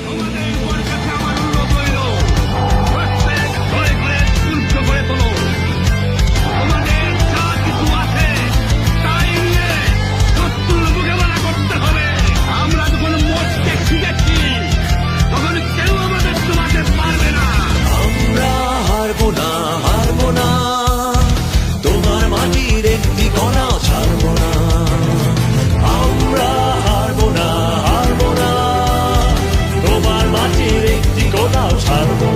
তোমাদের কাছে আমার অনুরোধ রইল, প্রত্যেক ঘরে ঘরে দুর্গ গড়ে তোলো। তোমাদের যা কিছু আছে তাই নিয়ে শত্রুর মোকাবেলা করতে হবে। আমরা যখন মরতে শিখেছি তখন কেউ আমাদের তোমাকে পারবে না। আমরা হারবো না, হারবো না, তোমার মাটির একটি কণাও ছাড়বো না। আমরা হারবো না, হারবো না, তোমার মাটির একটি কণাও ছাড়বো